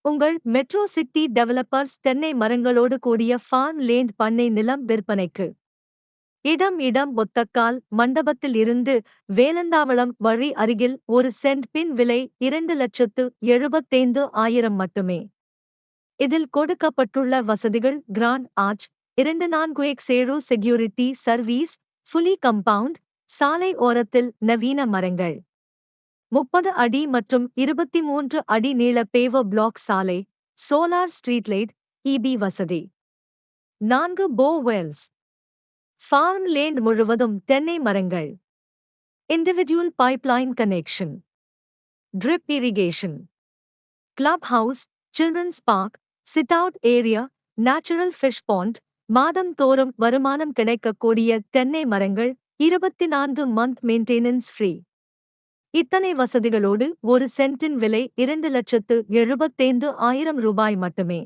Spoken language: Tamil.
உங்கள் மெட்ரோ சிட்டி டெவலப்பர்ஸ் தென்னை மரங்களோடு கூடிய ஃபார்ம் லேண்ட் பண்ணை நிலம் விற்பனைக்கு. இடம் ஒத்தக்கால் மண்டபத்தில் இருந்து வேலந்தாவளம் வழி அருகில் ஒரு சென்ட் பின் விலை 2,75,000 மட்டுமே. இதில் கொடுக்கப்பட்டுள்ள வசதிகள் grand arch, 24x7 security service, fully compound, சாலை ஓரத்தில் நவீன மரங்கள், 30 அடி மற்றும் 23 அடி நீள பேவர் பிளாக் சாலை, சோலார் ஸ்ட்ரீட் லைட், இபி வசதி, 4 போர்வெல்ஸ். ஃபார்ம் லேண்ட் முழுவதும் தென்னை மரங்கள். Individual pipeline connection, drip irrigation, club house, children's park, sit out area, natural fish pond, மாதம் தோறும் வருமானம் கிடைக்கக்கூடிய தென்னை மரங்கள், 24 மந்த் மெயின்டெனன்ஸ் ஃப்ரீ. இத்தனை வசதிகளோடு ஒரு சென்ட்டின் விலை 2,75,000 ரூபாய் மட்டுமே.